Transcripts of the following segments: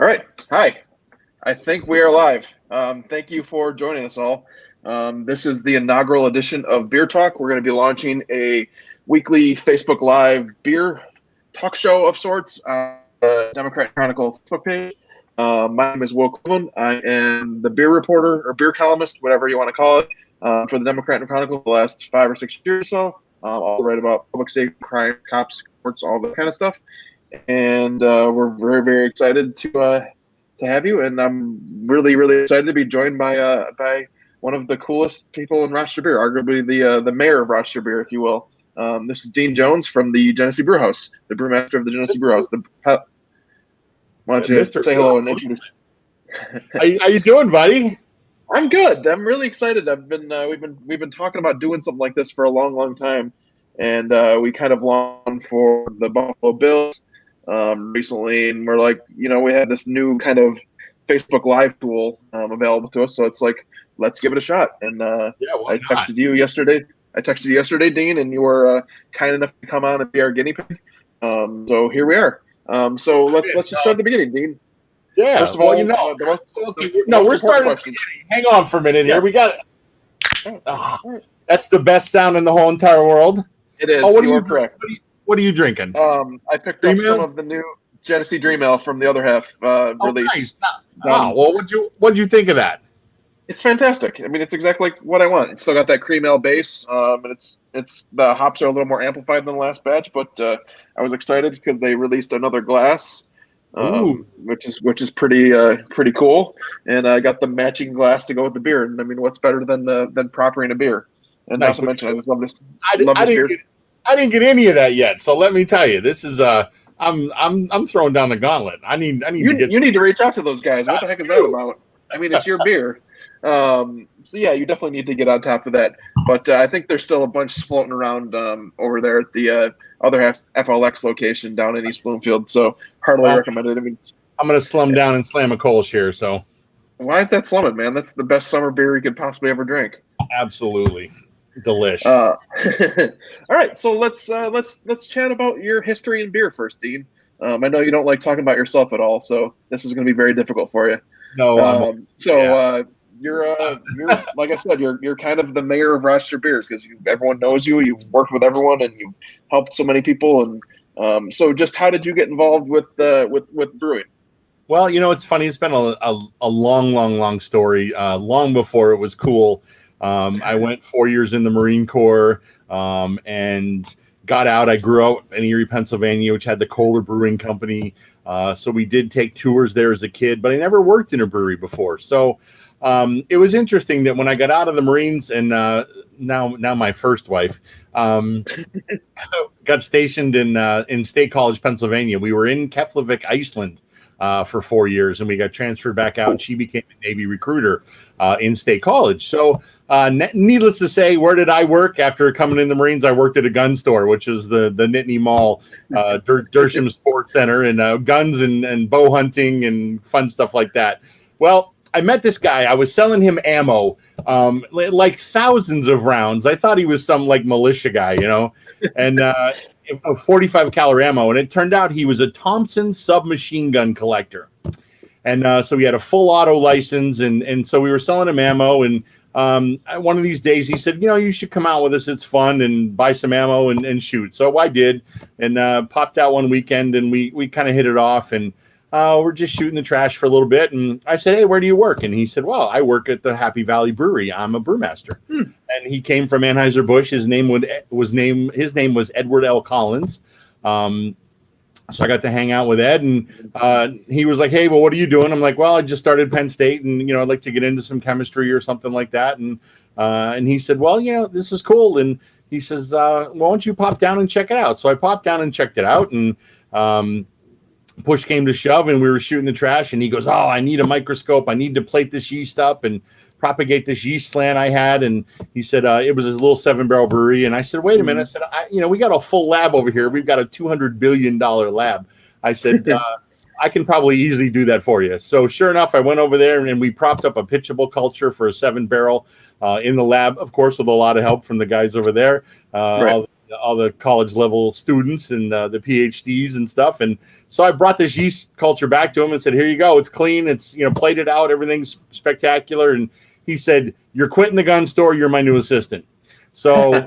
All right. Hi. I think we are live. Thank you for joining us all. This is the inaugural edition of Beer Talk. We're going to be launching a weekly Facebook Live beer talk show of sorts on the Democrat Chronicle Facebook page. My name is Will Cleveland. I am the beer reporter or beer columnist, whatever you want to call it, for the Democrat Chronicle for the last 5 or 6 years or so. I'll write about public safety, crime, cops, sports, all that kind of stuff. And we're very, very excited to have you. And I'm really, really excited to be joined by one of the coolest people in Rochester beer, arguably the mayor of Rochester beer, if you will. This is Dean Jones from the Genesee Brew House, the brewmaster of the Genesee Brew House. Why don't you say hello and introduce? How you doing, buddy? I'm good. I'm really excited. We've been talking about doing something like this for a long, long time, and we kind of longed for the Buffalo Bills recently, and we're like, we had this new kind of Facebook Live tool available to us, so it's like, let's give it a shot. And I texted you yesterday. Dean, and you were kind enough to come on and be our guinea pig. So here we are. So let's just start at the beginning, Dean. Yeah. First of all, we're starting. Hang on for a minute here. We got. That's the best sound in the whole entire world. It is. Oh, you are correct. What are you drinking? I picked up some of the new Genesee Dream Ale from the other half release. Nice. Well, what'd you think of that? It's fantastic. I mean, it's exactly what I want. It's still got that cream ale base, and it's the hops are a little more amplified than the last batch. But I was excited because they released another glass, which is pretty cool. And I got the matching glass to go with the beer. And I mean, what's better than proppering a beer? And nice. Not to mention, I just love this. I didn't get any of that yet. So let me tell you, this is I'm throwing down the gauntlet. You need to reach out to those guys. What the heck is that about? I mean, it's your beer. So yeah, you definitely need to get on top of that. But I think there's still a bunch floating around over there at the other half FLX location down in East Bloomfield. So heartily recommend it. I mean, I'm gonna slum down and slam a Kolsch here. So why is that slumming, man? That's the best summer beer you could possibly ever drink. Absolutely, delish. All right, so let's chat about your history in beer first, Dean. I know you don't like talking about yourself at all, so this is going to be very difficult for you. No, you're like I said, you're kind of the mayor of Rochester Beers because everyone knows you. You've worked with everyone and you've helped so many people. And so, just how did you get involved with brewing? Well, it's funny. It's been a long story. Long before it was cool. I went 4 years in the Marine Corps and got out. I grew up in Erie, Pennsylvania, which had the Kohler Brewing Company. So we did take tours there as a kid, but I never worked in a brewery before. So it was interesting that when I got out of the Marines and now my first wife got stationed in State College, Pennsylvania. We were in Keflavik, Iceland for 4 years, and we got transferred back out, and she became a Navy recruiter in State College. So needless to say, where did I work after coming in the Marines? I worked at a gun store, which is the Nittany Mall, Dersham Sports Center, and guns and bow hunting and fun stuff like that. Well, I met this guy. I was selling him ammo, like thousands of rounds. I thought he was some like militia guy, and a 45 caliber ammo. And it turned out he was a Thompson submachine gun collector. And so he had a full auto license. And so we were selling him ammo. And one of these days he said, you should come out with us. It's fun, and buy some ammo and shoot. So I did, and popped out one weekend, and we kind of hit it off. And we're just shooting the trash for a little bit. And I said, hey, where do you work? And he said, well, I work at the Happy Valley Brewery. I'm a brewmaster. And he came from Anheuser-Busch. His name was Edward L. Collins. So I got to hang out with Ed, and he was like, hey, well, what are you doing? I'm like, well, I just started Penn State, and, I'd like to get into some chemistry or something like that. And he said, well, this is cool. And he says, why don't you pop down and check it out? So I popped down and checked it out, and push came to shove, and we were shooting the trash, and he goes, oh, I need a microscope. I need to plate this yeast up and propagate this yeast slant I had. And he said, it was his little 7-barrel brewery. And I said, wait a minute. I said, we got a full lab over here. We've got a $200 billion lab. I said, I can probably easily do that for you. So sure enough, I went over there, and we propped up a pitchable culture for a 7-barrel in the lab, of course, with a lot of help from the guys over there. Right. all the college level students and the PhDs and stuff. And so I brought this yeast culture back to him and said, here you go. It's clean. It's, plated out. Everything's spectacular. And he said, you're quitting the gun store. You're my new assistant. So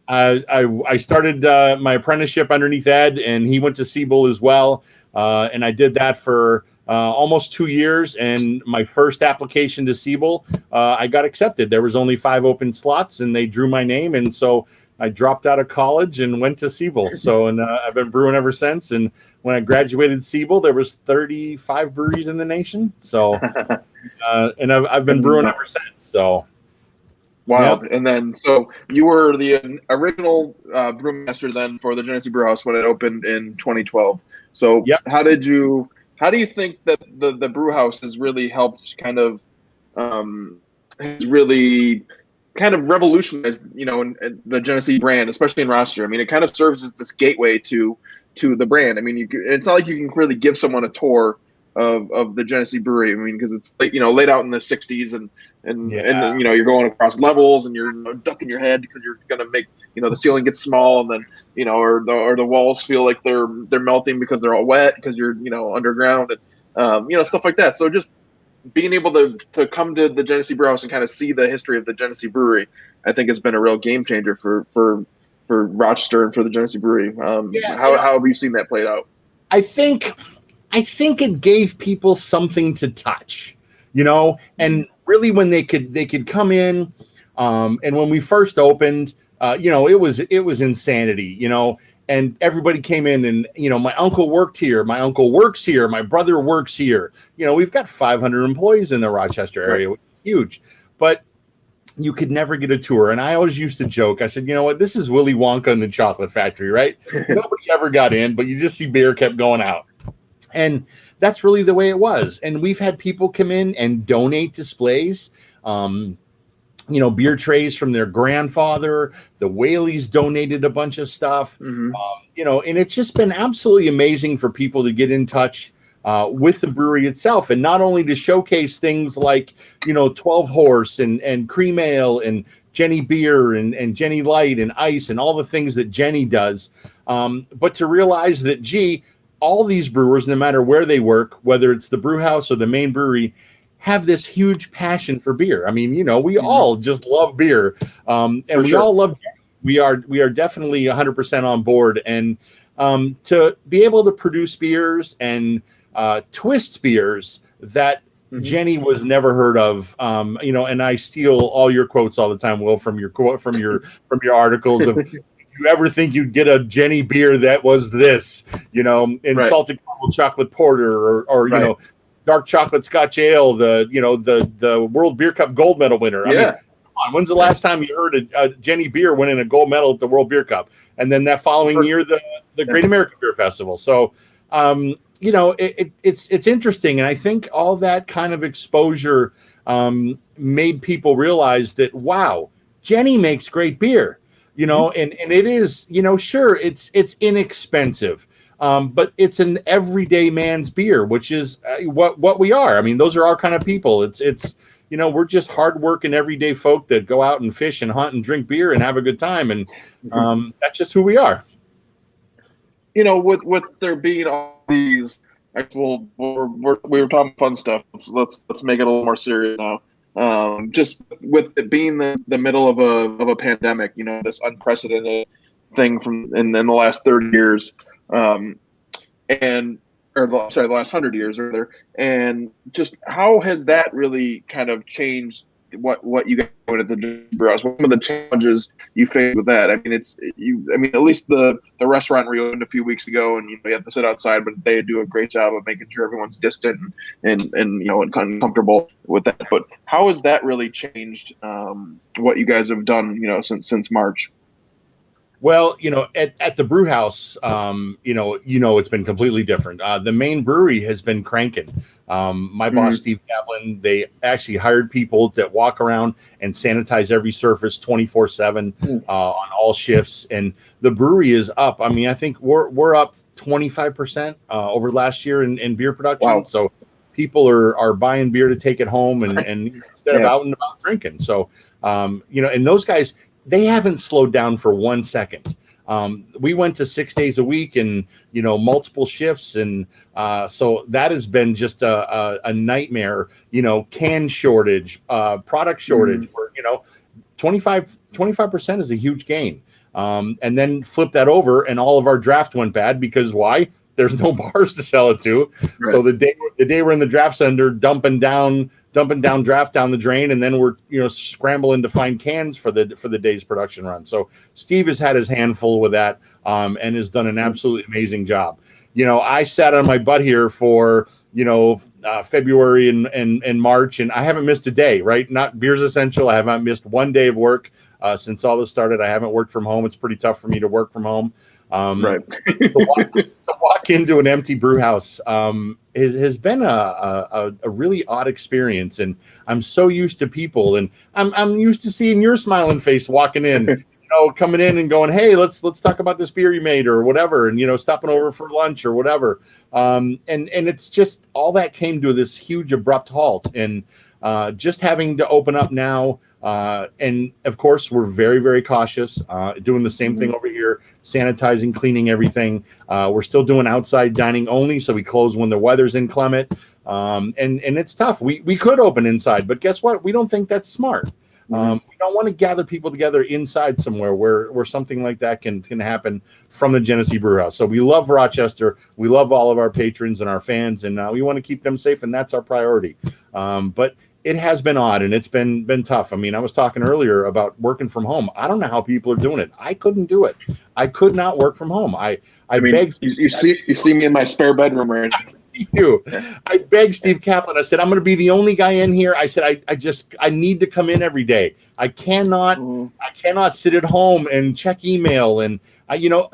I started my apprenticeship underneath Ed, and he went to Siebel as well. And I did that for almost 2 years. And my first application to Siebel, I got accepted. There was only 5 open slots, and they drew my name. And so I dropped out of college and went to Siebel. So, and I've been brewing ever since. And when I graduated Siebel, there was 35 breweries in the nation. So, and I've been brewing ever since. So. Wild. Yep. And then, so you were the original brewmaster then for the Genesee Brew House when it opened in 2012. So yep. How do you think that the brew house has really helped has really kind of revolutionized, the Genesee brand, especially in Rochester? I mean, it kind of serves as this gateway to the brand. I mean, it's not like you can really give someone a tour of the Genesee Brewery. I mean, because it's laid out in the 60s and you're going across levels and you're ducking your head because you're gonna make the ceiling gets small, and then or the walls feel like they're melting because they're all wet because you're underground, and stuff like that. So just being able to come to the Genesee Brew House and kind of see the history of the Genesee Brewery, I think has been a real game changer for Rochester and for the Genesee Brewery. How have you seen that played out? I think it gave people something to touch, and really when they could come in, and when we first opened, it was insanity, and everybody came in, and my uncle worked here, my uncle works here, my brother works here. We've got 500 employees in the Rochester area, which is huge, but you could never get a tour. And I always used to joke. I said, you know what, this is Willy Wonka and the Chocolate Factory, right? Nobody ever got in, but you just see beer kept going out. And that's really the way it was. And we've had people come in and donate displays, beer trays from their grandfather. The Whaleys donated a bunch of stuff, and it's just been absolutely amazing for people to get in touch with the brewery itself. And not only to showcase things like, 12 Horse and Cream Ale and Jenny Beer and Jenny Light and Ice and all the things that Jenny does, but to realize that, all these brewers, no matter where they work, whether it's the brew house or the main brewery, have this huge passion for beer. I mean, we all just love beer, and we all love beer. We are definitely 100% on board. And to be able to produce beers and twist beers that Jenny was never heard of, and I steal all your quotes all the time, Will, from your articles of. You ever think you'd get a Jenny beer that was this, in salted caramel chocolate porter or dark chocolate Scotch ale, the World Beer Cup gold medal winner? I mean, come on, when's the last time you heard a Jenny beer winning a gold medal at the World Beer Cup? And then that following year, the Great American Beer Festival. So, it's interesting. And I think all that kind of exposure made people realize that, wow, Jenny makes great beer. And it is, sure, it's inexpensive, but it's an everyday man's beer, which is what we are. I mean, those are our kind of people. It's we're just hardworking everyday folk that go out and fish and hunt and drink beer and have a good time, and that's just who we are. With there being all these, we were talking fun stuff. Let's make it a little more serious now. Just with it being the middle of a pandemic, this unprecedented thing in the last 30 years, the last 100 years rather, and just how has that really kind of changed what you guys are doing at the brew house? What are some of the challenges you face with that? I mean, at least the restaurant reopened a few weeks ago, and you have to sit outside, but they do a great job of making sure everyone's distant and comfortable with that. But how has that really changed what you guys have done, since March? Well, at the brew house, it's been completely different. The main brewery has been cranking. My boss, Steve Kaplan, they actually hired people that walk around and sanitize every surface 24/7 on all shifts. And the brewery is up. I mean, I think we're up 25% over last year in beer production. Wow. So people are buying beer to take it home and instead of out and about drinking. So, and those guys, they haven't slowed down for 1 second. We went to 6 days a week and, multiple shifts. And so that has been just a nightmare, can shortage, product shortage, where, 25% is a huge gain. And then flip that over and all of our draft went bad because why? There's no bars to sell it to. Right. So the day we're in the draft center dumping down draft down the drain, and then we're scrambling to find cans for the day's production run. So Steve has had his handful with that, and has done an absolutely amazing job. I sat on my butt here for February and March, and I haven't missed a day. Right, not Beers Essential. I haven't missed one day of work since all this started. I haven't worked from home. It's pretty tough for me to work from home. Right. to walk into an empty brew house has been a really odd experience, and I'm so used to people, and I'm used to seeing your smiling face walking in, coming in and going, hey, let's talk about this beer you made or whatever, and stopping over for lunch or whatever, and it's just all that came to this huge abrupt halt, and just having to open up now. And of course, we're very, very cautious, doing the same thing over here, sanitizing, cleaning everything. We're still doing outside dining only, so we close when the weather's inclement. And it's tough. We could open inside, but guess what? We don't think that's smart. We don't want to gather people together inside somewhere where something like that can happen from the Genesee Brew House. So we love Rochester. We love all of our patrons and our fans, and we want to keep them safe, and that's our priority. But it has been odd, and it's been tough. I mean, I was talking earlier about working from home. I don't know how people are doing it. I couldn't do it. I could not work from home. I mean, begged. You see me in my spare bedroom right now. I begged Steve Kaplan. I said, I'm going to be the only guy in here. I said, I need to come in every day. I cannot sit at home and check email. And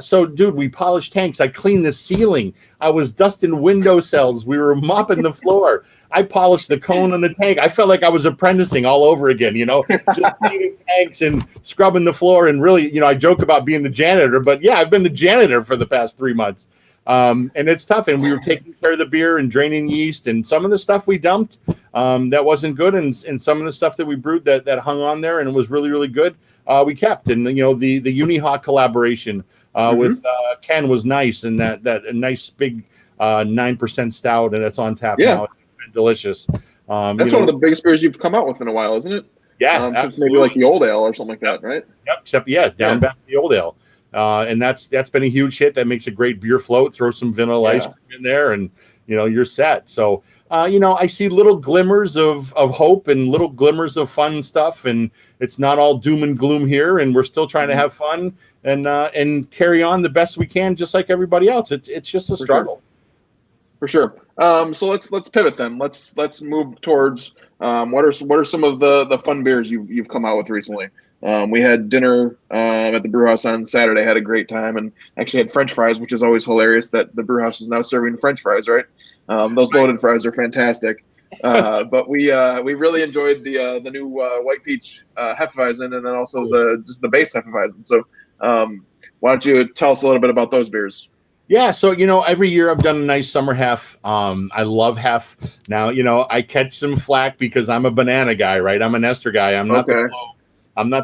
so dude, we polished tanks. I cleaned the ceiling. I was dusting window cells. We were mopping the floor. I polished the cone on the tank. I felt like I was apprenticing all over again, just cleaning tanks and scrubbing the floor. And really, I joke about being the janitor, but yeah, I've been the janitor for the past 3 months. And it's tough. And we were taking care of the beer and draining yeast, and some of the stuff we dumped that wasn't good, and some of the stuff that we brewed that hung on there and was really, really good, we kept. And the Unihawk collaboration with Ken was nice, and that nice big 9% stout, and that's on tap now. It's been delicious. That's one of the biggest beers you've come out with in a while, isn't it? Yeah, since maybe like the old ale or something like that, right? Yep. Except down back to the old ale. And that's been a huge hit. That makes a great beer float. Throw some vanilla ice cream in there, and you're set. So I see little glimmers of hope and little glimmers of fun stuff, and it's not all doom and gloom here, and we're still trying to have fun and carry on the best we can, just like everybody else. It's just a struggle. For sure. So let's pivot then. Let's move towards what are some of the fun beers you've come out with recently. We had dinner at the brew house on Saturday, had a great time, and actually had French fries, which is always hilarious that the brew house is now serving French fries, right? Those loaded fries are fantastic. But we really enjoyed the new white peach Hefeweizen, and then also the base Hefeweizen. So why don't you tell us a little bit about those beers? Yeah, so every year I've done a nice summer hef. I love hef. Now I catch some flack because I'm a banana guy, right? I'm an ester guy. I'm not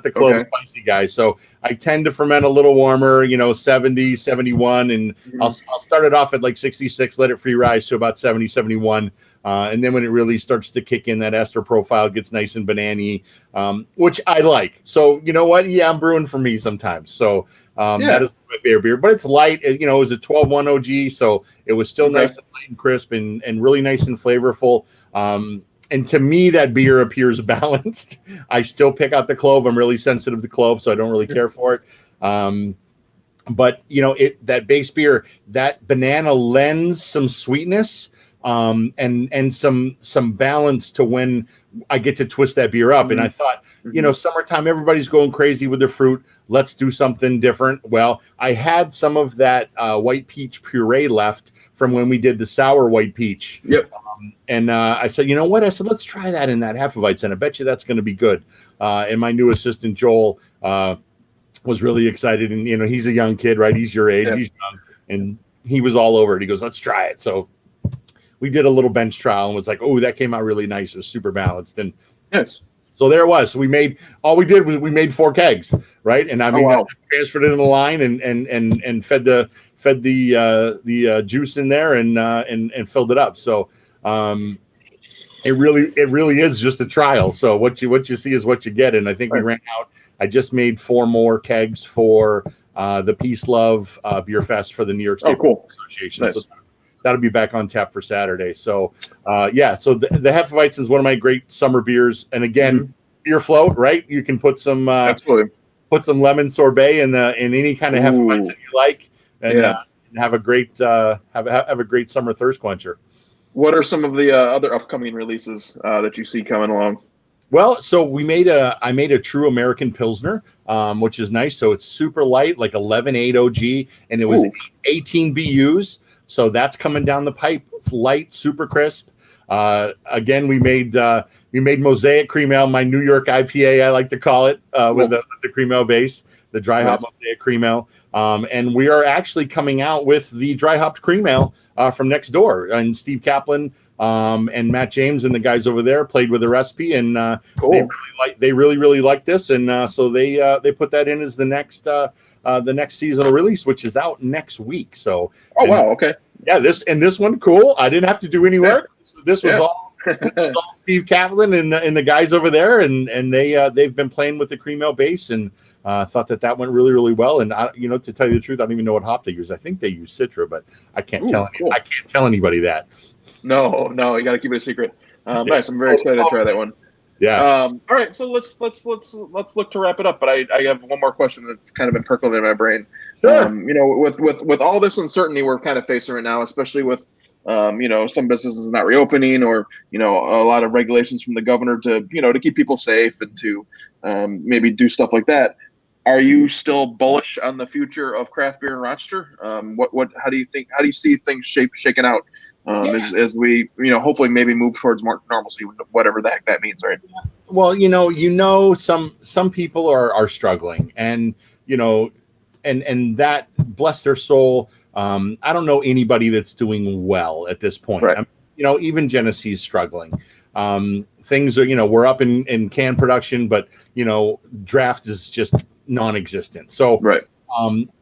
the clove spicy guy. So I tend to ferment a little warmer, 70, 71, and I'll start it off at like 66, let it free rise to about 70, 71. And then when it really starts to kick in, that ester profile gets nice and banana-y, which I like. So you know what? Yeah, I'm brewing for me sometimes. So that is my favorite beer, but it's light. It was a 12-1 OG, so it was still nice and light and crisp and really nice and flavorful. And to me, that beer appears balanced. I still pick out the clove. I'm really sensitive to clove, so I don't really care for it. But that base beer, that banana lends some sweetness and some balance to when I get to twist that beer up. And I thought, summertime, everybody's going crazy with their fruit. Let's do something different. Well, I had some of that white peach puree left from when we did the sour white peach. Yep. And I said, you know what? I said, let's try that in that Hefeweizen. I bet you that's going to be good. And my new assistant, Joel, was really excited. And, he's a young kid, right? He's your age. Yeah. He's young. And he was all over it. He goes, let's try it. So we did a little bench trial and was like, oh, that came out really nice. It was super balanced. And yes. So there it was. So we made all we did was we made 4 kegs, right? And I mean, I transferred it in the line and fed the juice in there and filled it up. So it really is just a trial. So what you see is what you get. And I think we ran out. I just made 4 more kegs for the Peace Love Beer Fest for the New York State Association. Nice. So that'll be back on tap for Saturday. So so the Hefeweizen is one of my great summer beers. And again, beer float, right? You can put some lemon sorbet in any kind of Hefeweizen you like, and have a great have a great summer thirst quencher. What are some of the other upcoming releases that you see coming along? Well, so I made a true American Pilsner, which is nice. So it's super light, like 11.8 OG, and it was 18 BUs. So that's coming down the pipe, light, super crisp. Again, we made Mosaic Cream Ale, my New York IPA, I like to call it, with the cream ale base, the dry hop Mosaic Cream Ale. And we are actually coming out with the dry hopped cream ale from next door. And Steve Kaplan and Matt James and the guys over there played with the recipe, and they really like this, and so they put that in as the next seasonal release, which is out next week. So this one cool. I didn't have to do any work. This was all Steve Kaplan and the guys over there, and they've been playing with the cream ale base, and thought that went really well. And to tell you the truth, I don't even know what hop they use. I think they use Citra, but I can't tell anybody that. No, you got to keep it a secret. Nice. I'm very excited to try that one. Yeah. All right. So let's look to wrap it up. But I have one more question that's kind of been percolating in my brain. Sure. With all this uncertainty we're kind of facing right now, especially with some businesses not reopening, or a lot of regulations from the governor to keep people safe and to maybe do stuff like that. Are you still bullish on the future of craft beer in Rochester? How do you see things shaking out as we hopefully maybe move towards more normalcy, whatever the heck that means, right? Well, some people are struggling, and and that, bless their soul. I don't know anybody that's doing well at this point. Right. Even Genesee's struggling. Things are, we're up in can production, but draft is just non-existent. So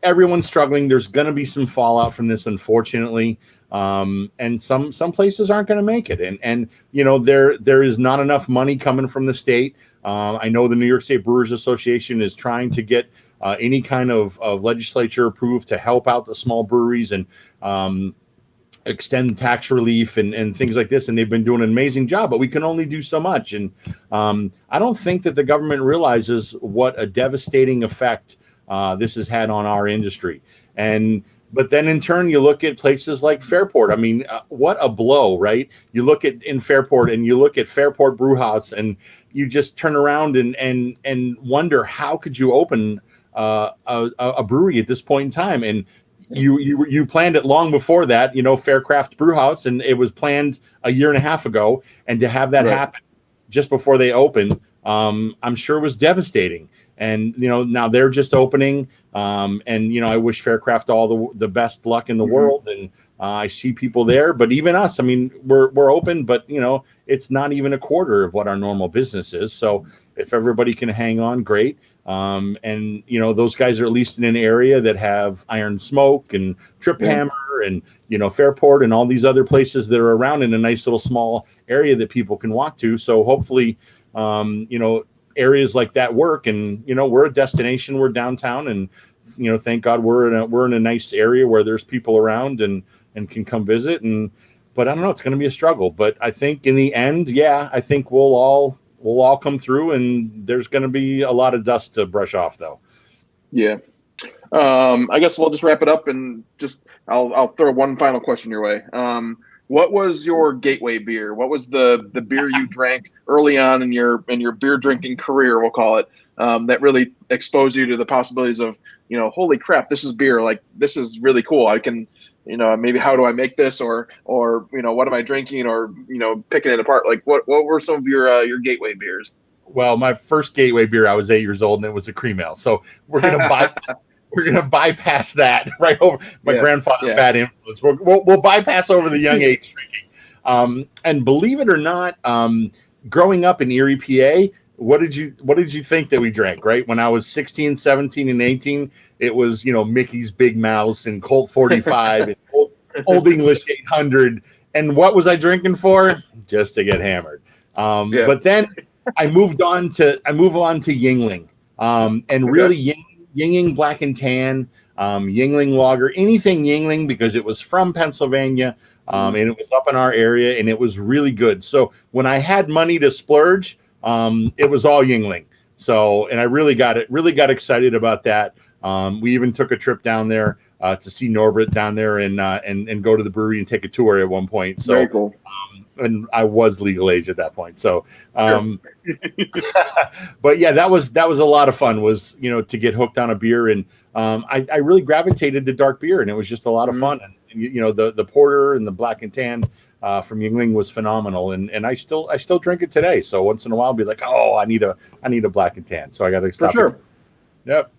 everyone's struggling. There's going to be some fallout from this, unfortunately. And some places aren't going to make it. And there is not enough money coming from the state. I know the New York State Brewers Association is trying to get any kind of legislature approved to help out the small breweries and extend tax relief and things like this. And they've been doing an amazing job, but we can only do so much. And I don't think that the government realizes what a devastating effect this has had on our industry. But then in turn, you look at places like Fairport. I mean, what a blow, right? You look in Fairport, and you look at Fairport Brew House, and you just turn around and wonder, how could you open a brewery at this point in time? And you planned it long before that, Faircraft Brew House, and it was planned a year and a half ago. And to have that happen just before they opened, I'm sure was devastating. And now they're just opening, and I wish Faircraft all the best luck in the world. And I see people there, but even us, I mean, we're open, but it's not even a quarter of what our normal business is. So if everybody can hang on, great. And those guys are at least in an area that have Iron Smoke and Trip Hammer and Fairport and all these other places that are around in a nice little small area that people can walk to. So hopefully, areas like that work, and we're a destination, we're downtown, and thank God we're in a nice area where there's people around and can come visit. But I don't know, it's going to be a struggle, but I think in the end, I think we'll all come through, and there's going to be a lot of dust to brush off, though. I guess we'll just wrap it up, and I'll throw one final question your way. What was your gateway beer? What was the beer you drank early on in your beer drinking career, we'll call it, that really exposed you to the possibilities of, holy crap, this is beer. Like, this is really cool. I can, maybe how do I make this, or what am I drinking, or picking it apart. Like, what were some of your gateway beers? Well, my first gateway beer, I was 8 years old, and it was a cream ale. So we're gonna bypass that right over my grandfather's bad influence. We'll bypass over the young age drinking. And believe it or not, growing up in Erie, PA, what did you think that we drank, right? When I was 16, 17, and 18, it was, Mickey's Big Mouse and Colt 45 and Old English 800. And what was I drinking for? Just to get hammered. But then I moved on to Yingling, and really Yingling Black and Tan, Yingling Lager, anything Yingling, because it was from Pennsylvania, and it was up in our area, and it was really good. So when I had money to splurge, it was all Yingling. So, and I really got excited about that. We even took a trip down there to see Norbert down there and go to the brewery and take a tour at one point. So, very cool. And I was legal age at that point. So, but yeah, that was a lot of fun, was, to get hooked on a beer. And I really gravitated to dark beer, and it was just a lot of fun. And the porter and the Black and Tan from Yingling was phenomenal. And I still drink it today. So once in a while I'll be like, oh, I need a Black and Tan. So I got to stop. For sure. Yep.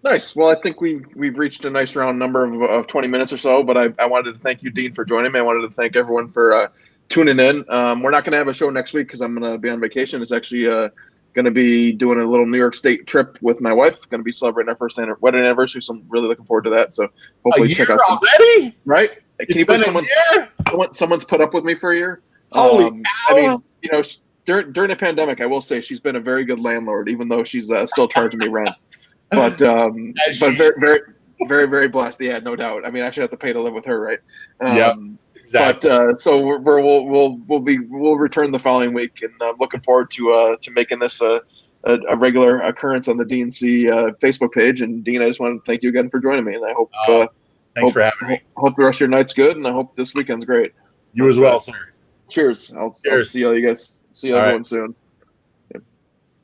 Nice. Well, I think we've reached a nice round number of 20 minutes or so, but I wanted to thank you, Dean, for joining me. I wanted to thank everyone for tuning in. We're not going to have a show next week because I'm going to be on vacation. It's actually going to be doing a little New York State trip with my wife. Going to be celebrating our first wedding anniversary, so I'm really looking forward to that. So hopefully check out already. Right? Can you believe someone's put up with me for a year? Holy cow. I mean, during the pandemic, I will say she's been a very good landlord, even though she's still charging me rent. But very, very, very, very blessed. Yeah, no doubt. I mean, I should have to pay to live with her, right? Yeah, exactly. But so we'll return the following week, and I'm looking forward to making this a regular occurrence on the DNC Facebook page. And Dean, I just want to thank you again for joining me, and I hope thanks for having me. Hope the rest of your night's good, and I hope this weekend's great. You as well, sir. Cheers. I'll see all you guys. See everyone soon.